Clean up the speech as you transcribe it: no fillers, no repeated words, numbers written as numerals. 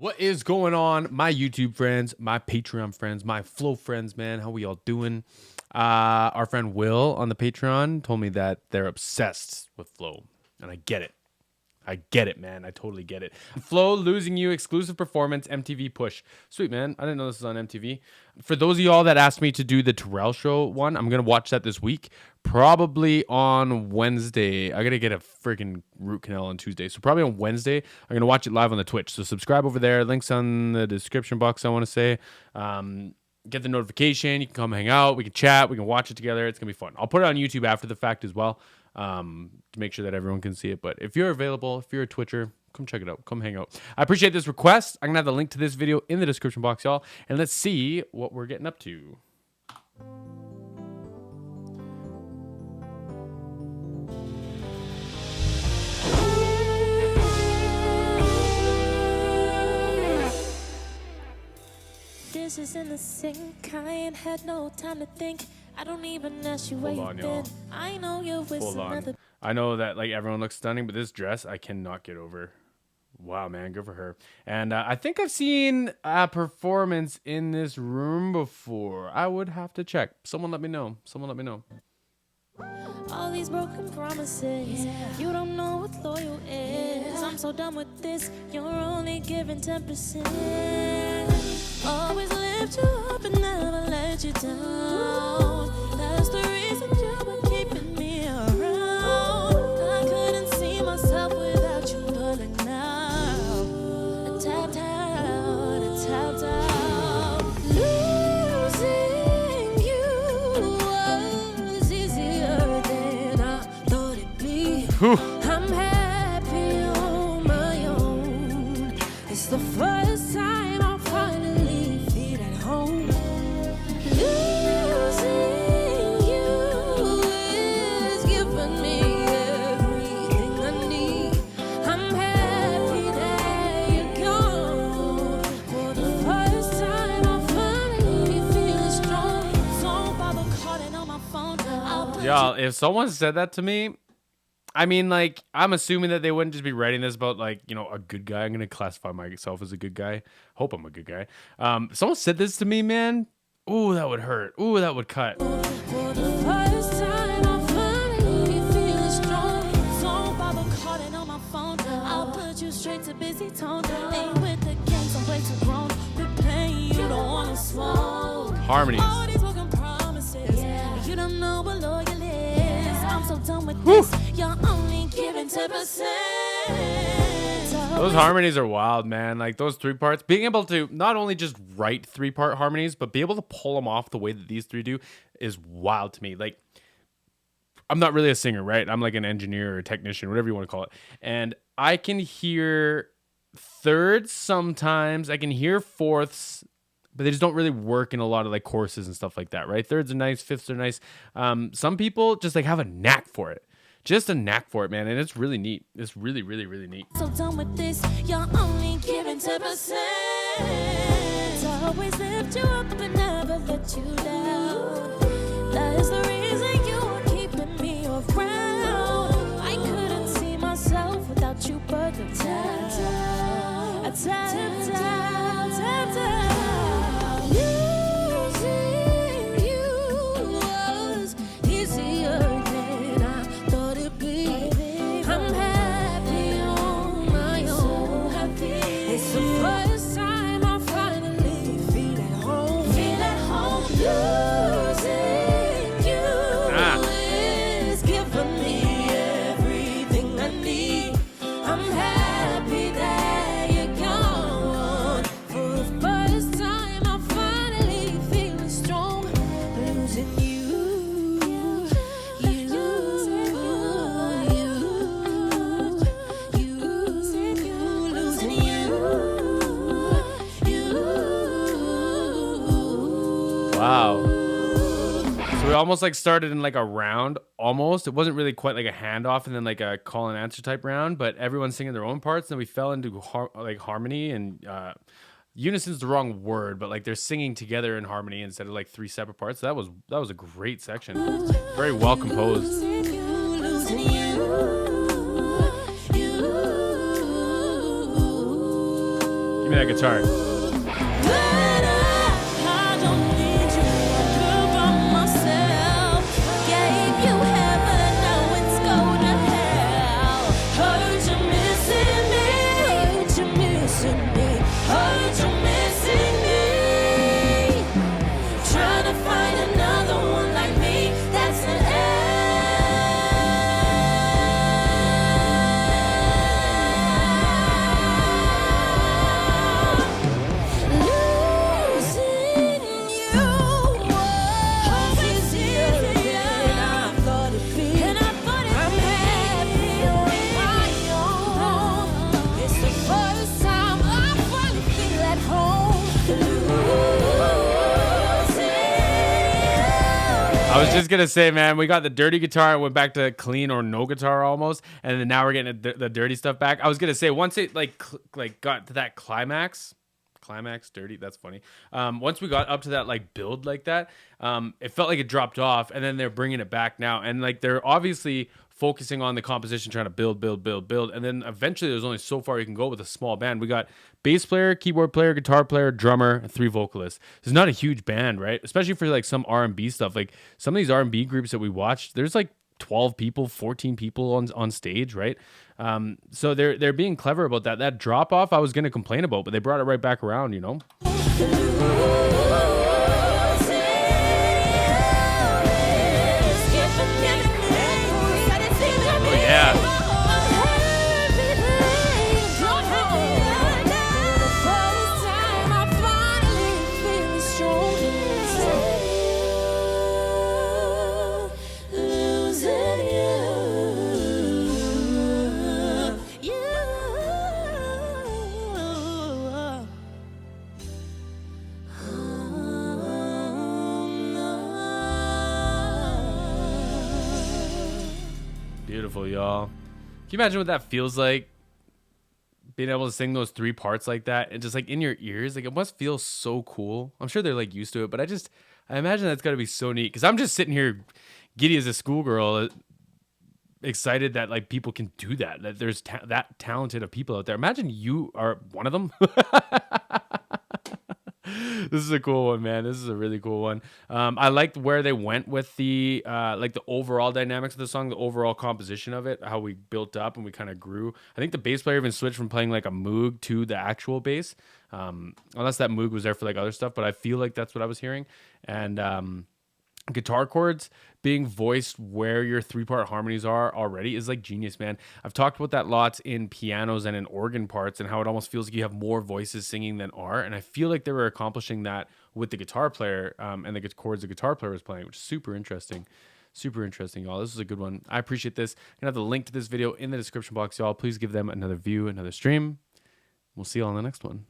What is going on, my YouTube friends, my Patreon friends, my FLO friends, man? How we all doing? Our friend Will on the Patreon told me that they're obsessed with FLO, and I get it. I get it, man. I totally get it. FLO Losing You exclusive performance MTV PUSH. Sweet, man. I didn't know this was on MTV. For those of y'all that asked me to do the Terrell Show one, I'm going to watch that this week. Probably on Wednesday. I got to get a freaking root canal on Tuesday. So probably on Wednesday, I'm going to watch it live on the Twitch. So subscribe over there. Links on the description box, I want to say. Get the notification. You can come hang out. We can chat. We can watch it together. It's going to be fun. I'll put it on YouTube after the fact as well. To make sure that everyone can see it. But if you're available, if you're a Twitcher, come check it out. Come hang out. I appreciate this request. I'm going to have the link to this video in the description box, y'all. And let's see what we're getting up to. This is in the sink. I ain't had no time to think. I don't even ask you where you've been. I know you're with another. I know that like everyone looks stunning, but this dress I cannot get over. Wow, man, good for her. And I think I've seen a performance in this room before. I would have to check. Someone let me know. Someone let me know. All these broken promises. You don't know what loyal is. I'm so done with this. You're only giving 10%. Always lift you up and never let you down. That's the reason you've been keeping me around. I couldn't see myself without you, but now I tapped out, I tapped out. Losing you was easier than I thought it'd be. I'm happy on my own. It's the first time I finally feel at home. Losing you is giving me everything I need. I'm happy that you're gone. For the first time I finally feel strong. Don't bother calling on my phone. Y'all, if someone said that to me, I mean, like, I'm assuming that they wouldn't just be writing this about, like, you know, a good guy. I'm going to classify myself as a good guy. Hope I'm a good guy. Someone said this to me, man. Ooh, that would hurt. Ooh, that would cut. For the first time I finally feel strong. Don't bother calling on my phone. I'll put you straight to busy tone. Ain't with the games, I'm way too grown. Quit playing, you don't wanna smoke. Harmonies. All these broken promises. You don't know what loyal is. I'm so done with this. You're only giving 10%. Those harmonies are wild, man. Like those 3 parts, being able to not only just write 3-part harmonies, but be able to pull them off the way that these 3 do is wild to me. Like, I'm not really a singer, right? I'm like an engineer or a technician, whatever you want to call it. And I can hear thirds sometimes. I can hear fourths, but they just don't really work in a lot of like choruses and stuff like that, right? Thirds are nice, fifths are nice. Some people just like have a knack for it. Just a knack for it, man, and it's really neat. It's really, really, really neat. So done with this, you're only giving 10%. Always lift you up and never let you down. That is the reason you are keeping me around. I couldn't see myself without you, but I tapped out. I tapped out, tapped out. Losing you was easier than I thought it'd be. I'm happy on my own. It's the first time I finally feel at home. Feel at home. Losing you is giving me everything I need. I'm happy that you're gone. For the first time I finally feel strong. Losing you. Wow. So we almost like started in like a round, almost. It wasn't really quite like a handoff and then like a call and answer type round, but everyone's singing their own parts. Then we fell into like harmony and unison's the wrong word, but like they're singing together in harmony instead of like 3 separate parts. So that was a great section. Very well composed. Give me that guitar. But I don't need you. I'm good by myself. Gave you heaven, now it's going to hell. Heard you missing me. Heard you missing me. Heard you missing me. Trying to find another one like me. That's an losing you was easier than I thought it'd be. I'm happy on my own. It's the first time I finally feel at home. I was just gonna say, man, we got the dirty guitar, it went back to clean or no guitar almost, and then now we're getting the dirty stuff back. I was gonna say once it like got to that climax dirty. That's funny. Once we got up to that like build like that, it felt like it dropped off, and then they're bringing it back now, and like they're obviously focusing on the composition, trying to build, and then eventually there's only so far you can go with a small band. We got bass player, keyboard player, guitar player, drummer, and 3 vocalists. It's not a huge band, right? Especially for like some R&B stuff. Like some of these R&B groups that we watched, there's like 12 people, 14 people on stage, right? So they're being clever about that. That drop off I was gonna complain about, but they brought it right back around, you know? Yeah. Beautiful, y'all. Can you imagine what that feels like? Being able to sing those 3 parts like that and just like in your ears, like it must feel so cool. I'm sure they're like used to it, but I imagine that's got to be so neat because I'm just sitting here giddy as a schoolgirl, excited that like people can do that there's that talented of people out there. Imagine you are one of them. This is a cool one, man. This is a really cool one. I liked where they went with the like the overall dynamics of the song, the overall composition of it, how we built up and we kind of grew. I think the bass player even switched from playing like a Moog to the actual bass, unless that Moog was there for like other stuff, but I feel like that's what I was hearing. And guitar chords being voiced where your 3-part harmonies are already is like genius, man. I've talked about that lots in pianos and in organ parts and how it almost feels like you have more voices singing than are. And I feel like they were accomplishing that with the guitar player and the chords the guitar player was playing, which is super interesting. Super interesting, y'all. This is a good one. I appreciate this. I'm going to have the link to this video in the description box, y'all. Please give them another view, another stream. We'll see y'all on the next one.